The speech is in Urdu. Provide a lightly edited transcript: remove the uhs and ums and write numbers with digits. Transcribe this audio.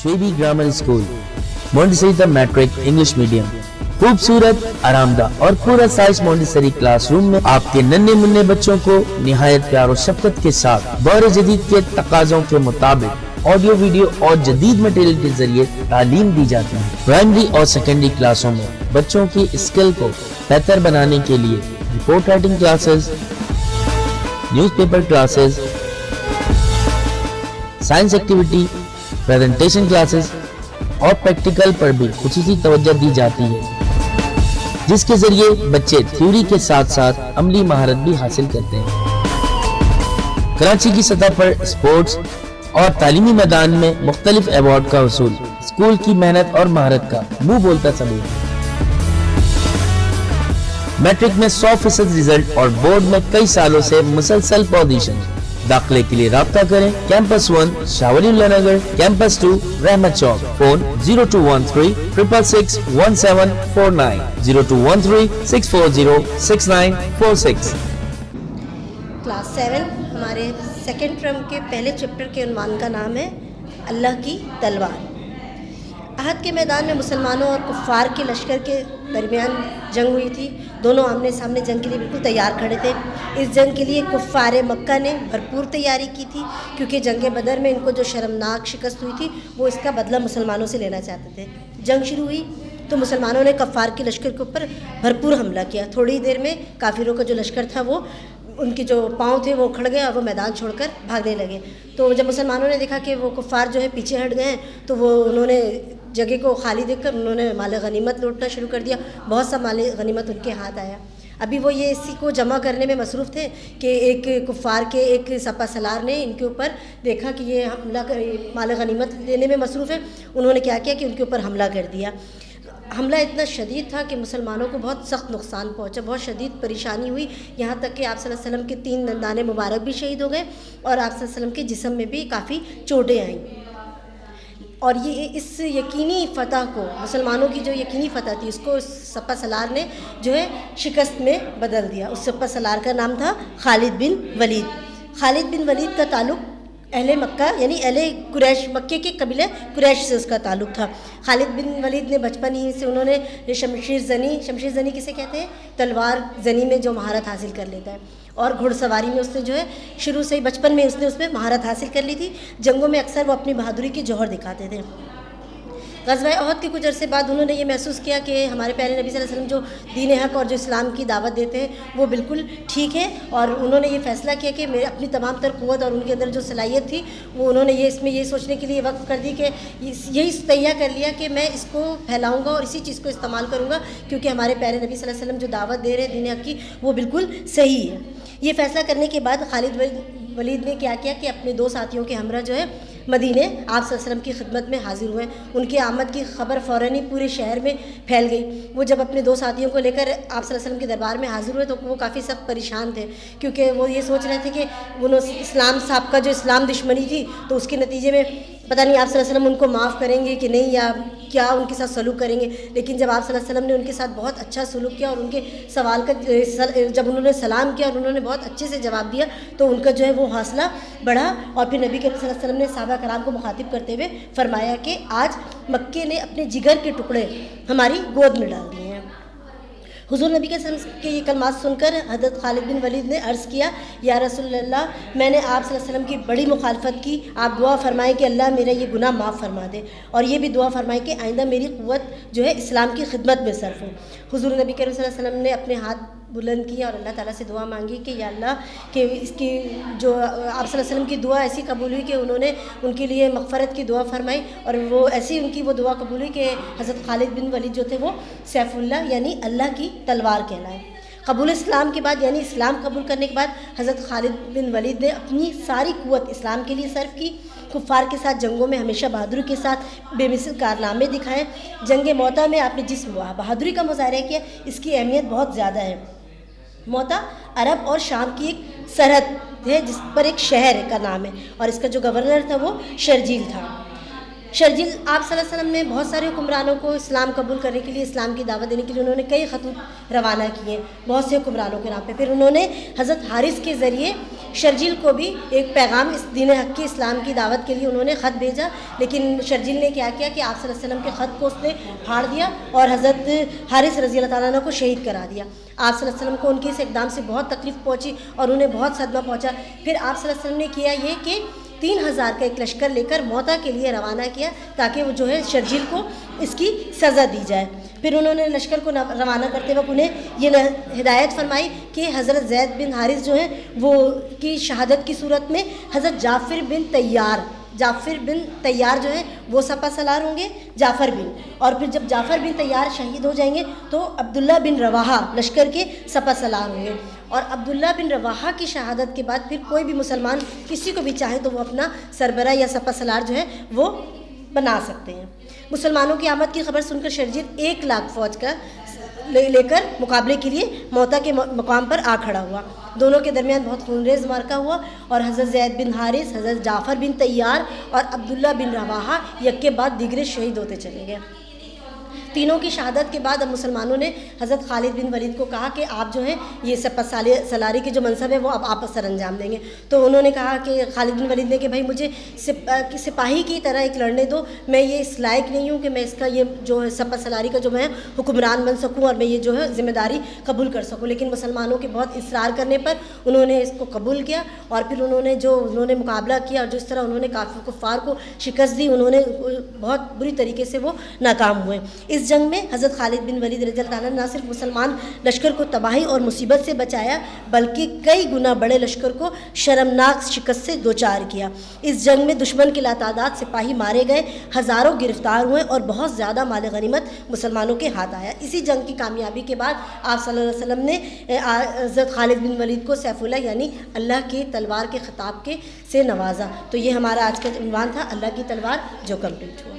شعیبی grammar school Montessori matric English medium خوبصورت آرامدہ اور پورا سائز مونٹیسری کلاس روم میں آپ کے ننھے منھے بچوں کو نہایت پیار و شفقت کے ساتھ دور جدید کے تقاضوں کے مطابق آڈیو ویڈیو اور جدید مٹیریل کے ذریعے تعلیم دی جاتی ہے۔ پرائمری اور سیکنڈری کلاسوں میں بچوں کی اسکل کو بہتر بنانے کے لیے report writing classes, news paper classes, science activity, presentation classes اور پریکٹیکل پر بھی خصوصی توجہ دی جاتی ہے، جس کے ذریعے بچے تھیوری کے ساتھ ساتھ عملی مہارت بھی حاصل کرتے ہیں۔ کراچی کی سطح پر اسپورٹس اور تعلیمی میدان میں مختلف ایوارڈ کا حصول اسکول کی محنت اور مہارت کا منہ بولتا ثبوت ہے۔ میٹرک میں 100% رزلٹ اور بورڈ میں کئی سالوں سے مسلسل پوزیشن۔ داخلے کے لیے رابطہ کریں کیمپس 1 شاہ ولی اللہ نگر، کیمپس 2 رحمت چوک، فون 0213 666 1749 0213 640 6946۔ کلاس 7 ہمارے سیکنڈ ٹرم کے پہلے چیپٹر کے عنوان کا نام ہے اللہ کی تلوار۔ احد کے میدان میں مسلمانوں اور کفار کے لشکر کے درمیان جنگ ہوئی تھی۔ دونوں آمنے سامنے جنگ کے لیے بالکل تیار کھڑے تھے۔ اس جنگ کے لیے کفار مکہ نے بھرپور تیاری کی تھی، کیونکہ جنگ بدر میں ان کو جو شرمناک شکست ہوئی تھی وہ اس کا بدلہ مسلمانوں سے لینا چاہتے تھے۔ جنگ شروع ہوئی تو مسلمانوں نے کفار کے لشکر کے اوپر بھرپور حملہ کیا۔ تھوڑی دیر میں کافروں کا جو لشکر تھا وہ ان کے جو پاؤں تھے وہ اکھڑ گئے اور وہ میدان چھوڑ کر بھاگنے لگے۔ تو جب مسلمانوں نے دیکھا کہ وہ کفار جو ہے پیچھے ہٹ گئے ہیں تو وہ انہوں نے جگہ کو خالی دیکھ کر انہوں نے مال غنیمت لوٹنا شروع کر دیا۔ بہت سا مال غنیمت ان کے ہاتھ آیا۔ ابھی وہ یہ اسی کو جمع کرنے میں مصروف تھے کہ ایک کفار کے ایک سپہ سالار نے ان کے اوپر دیکھا کہ یہ حملہ مال غنیمت لینے میں مصروف ہے۔ انہوں نے کیا کیا کہ ان کے اوپر حملہ کر دیا۔ حملہ اتنا شدید تھا کہ مسلمانوں کو بہت سخت نقصان پہنچا، بہت شدید پریشانی ہوئی، یہاں تک کہ آپ صلی اللہ علیہ وسلم کے 3 دندان مبارک بھی شہید ہو گئے اور آپ صلی اللہ علیہ وسلم کے جسم میں بھی کافی چوٹیں آئیں۔ اور یہ اس یقینی فتح کو، مسلمانوں کی جو یقینی فتح تھی، اس کو سپہ سالار نے جو ہے شکست میں بدل دیا۔ اس سپہ سالار کا نام تھا خالد بن ولید۔ خالد بن ولید کا تعلق اہل مکہ یعنی اہل قریش، مکے کے قبیلے قریش سے اس کا تعلق تھا۔ خالد بن ولید نے بچپن ہی سے انہوں نے شمشیر زنی کسے کہتے ہیں؟ تلوار زنی میں جو مہارت حاصل کر لیتا ہے، اور گھڑ سواری میں اس نے جو ہے شروع سے ہی بچپن میں اس میں مہارت حاصل کر لی تھی۔ جنگوں میں اکثر وہ اپنی بہادری کی جوہر دکھاتے تھے۔ غزوہ احد کے کچھ عرصے بعد انہوں نے یہ محسوس کیا کہ ہمارے پیارے نبی صلی اللہ علیہ وسلم جو دین حق اور جو اسلام کی دعوت دیتے ہیں وہ بالکل ٹھیک ہے، اور انہوں نے یہ فیصلہ کیا کہ میرے اپنی تمام تر قوت اور ان کے اندر جو صلاحیت تھی وہ انہوں نے اس میں یہ سوچنے کے لیے وقف کر دی کہ یہی تیہ کر لیا کہ میں اس کو پھیلاؤں گا اور اسی چیز کو استعمال کروں گا، کیونکہ ہمارے پیارے نبی صلی اللہ علیہ وسلم جو دعوت دے رہے ہیں دین حق کی وہ بالکل صحیح ہے۔ یہ فیصلہ کرنے کے بعد خالد ولید نے کیا کیا کہ اپنے 2 ساتھیوں کے ہمراہ جو ہے مدینے آپ صلی اللہ علیہ وسلم کی خدمت میں حاضر ہوئے۔ ان کی آمد کی خبر فوراً ہی پورے شہر میں پھیل گئی۔ وہ جب اپنے 2 ساتھیوں کو لے کر آپ صلی اللہ علیہ وسلم کے دربار میں حاضر ہوئے تو وہ کافی سخت پریشان تھے، کیونکہ وہ یہ سوچ رہے تھے کہ انہوں اسلام صاحب کا جو اسلام دشمنی تھی تو اس کے نتیجے میں پتہ نہیں آپ صلی اللہ علیہ وسلم ان کو معاف کریں گے کہ نہیں، یا کیا ان کے ساتھ سلوک کریں گے۔ لیکن جب آپ صلی اللہ علیہ وسلم نے ان کے ساتھ بہت اچھا سلوک کیا اور ان کے سوال کا جب انہوں نے سلام کیا اور انہوں نے بہت اچھے سے جواب دیا تو ان کا جو ہے وہ حوصلہ بڑھا، اور پھر نبی کریم صلی اللہ علیہ وسلم نے صحابہ کرام کو مخاطب کرتے ہوئے فرمایا کہ آج مکے نے اپنے جگر کے ٹکڑے ہماری گود میں ڈال دیے ہیں۔ حضور نبی کے یہ کلمات سن کر حضرت خالد بن ولید نے عرض کیا، یا رسول اللہ، میں نے آپ صلی اللہ علیہ وسلم کی بڑی مخالفت کی، آپ دعا فرمائیں کہ اللہ میرا یہ گناہ معاف فرما دے، اور یہ بھی دعا فرمائیں کہ آئندہ میری قوت جو ہے اسلام کی خدمت میں صرف ہو۔ حضور نبی کریم صلی اللہ علیہ وسلم نے اپنے ہاتھ بلند کیا اور اللہ تعالیٰ سے دعا مانگی کہ یا اللہ کہ اس کی جو آپ صلی اللہ علیہ وسلم کی دعا ایسی قبول ہوئی کہ انہوں نے ان کے لیے مغفرت کی دعا فرمائی، اور وہ ایسی ان کی وہ دعا قبول ہوئی کہ حضرت خالد بن ولید جو تھے وہ سیف اللہ یعنی اللہ کی تلوار کہلائے۔ قبول اسلام کے بعد یعنی اسلام قبول کرنے کے بعد حضرت خالد بن ولید نے اپنی ساری قوت اسلام کے لیے صرف کی۔ کفار کے ساتھ جنگوں میں ہمیشہ بہادری کے ساتھ بے مثل کارنامے دکھائے۔ جنگ موتا میں آپ نے جس بہادری کا مظاہرہ کیا اس کی اہمیت بہت زیادہ ہے۔ موتا عرب اور شام کی ایک سرحد ہے جس پر ایک شہر کا نام ہے، اور اس کا جو گورنر تھا وہ شرجیل تھا۔ شرجیل آپ صلی اللہ علیہ وسلم نے بہت سارے حکمرانوں کو اسلام قبول کرنے کے لیے، اسلام کی دعوت دینے کے لیے انہوں نے کئی خطوط روانہ کیے بہت سے حکمرانوں کے نام پہ۔ پھر انہوں نے حضرت حارث کے ذریعے شرجیل کو بھی ایک پیغام اس دین حق کی اسلام کی دعوت کے لیے انہوں نے خط بھیجا، لیکن شرجیل نے کیا کیا کہ آپ صلی اللہ علیہ وسلم کے خط کو اس نے پھاڑ دیا اور حضرت حارث رضی اللہ تعالیٰ عنہ کو شہید کرا دیا۔ آپ صلی اللہ علیہ وسلم کو ان کے اس اقدام سے بہت تکلیف پہنچی اور انہیں بہت صدمہ پہنچا۔ پھر آپ صلی اللہ علیہ وسلم نے کیا یہ کہ 3000 کا ایک لشکر لے کر موتا کے لیے روانہ کیا تاکہ وہ جو ہے شرجیل کو اس کی سزا دی جائے۔ پھر انہوں نے لشکر کو روانہ کرتے وقت انہیں یہ ہدایت فرمائی کہ حضرت زید بن حارث جو ہیں وہ کی شہادت کی صورت میں حضرت جعفر بن طیار جو ہیں وہ سپہ سالار ہوں گے، جعفر بن، اور پھر جب جعفر بن طیار شہید ہو جائیں گے تو عبداللہ بن رواحہ لشکر کے سپہ سالار ہوں گے، اور عبداللہ بن رواحہ کی شہادت کے بعد پھر کوئی بھی مسلمان کسی کو بھی چاہے تو وہ اپنا سربراہ یا سپہ سالار جو ہے وہ بنا سکتے ہیں۔ مسلمانوں کی آمد کی خبر سن کر شرجیل 1,00,000 فوج کا لے کر مقابلے کے لیے موتا کے مقام پر آ کھڑا ہوا۔ دونوں کے درمیان بہت خونریز معرکہ ہوا اور حضرت زید بن حارث، حضرت جعفر بن طیار اور عبداللہ بن رواحہ یک کے بعد دیگرے شہید ہوتے چلے گئے۔ تینوں کی شہادت کے بعد اب مسلمانوں نے حضرت خالد بن ولید کو کہا کہ آپ جو ہیں یہ سپہ سالاری کے جو منصب ہے وہ اب آپ سر انجام دیں گے۔ تو انہوں نے کہا کہ خالد بن ولید نے کہ بھائی مجھے سپاہی کی طرح ایک لڑنے دو، میں یہ اس لائق نہیں ہوں کہ میں اس کا یہ جو ہے سپہ سالاری کا جو میں حکمران بن سکوں اور میں یہ جو ہے ذمہ داری قبول کر سکوں۔ لیکن مسلمانوں کے بہت اصرار کرنے پر انہوں نے اس کو قبول کیا اور پھر انہوں نے مقابلہ کیا اور جس طرح انہوں نے کفار کو شکست دی، انہوں نے بہت بری طریقے سے وہ ناکام ہوئے۔ اس جنگ میں حضرت خالد بن ولید رضی اللہ عنہ نے نہ صرف مسلمان لشکر کو تباہی اور مصیبت سے بچایا بلکہ کئی گنا بڑے لشکر کو شرمناک شکست سے دوچار کیا۔ اس جنگ میں دشمن کے لاتعداد سپاہی مارے گئے، ہزاروں گرفتار ہوئے اور بہت زیادہ مال غنیمت مسلمانوں کے ہاتھ آیا۔ اسی جنگ کی کامیابی کے بعد آپ صلی اللہ علیہ وسلم نے حضرت خالد بن ولید کو سیف اللہ یعنی اللہ کی تلوار کے خطاب سے نوازا۔ تو یہ ہمارا آج کا عنوان تھا، اللہ کی تلوار، جو کمپلیٹ ہوا۔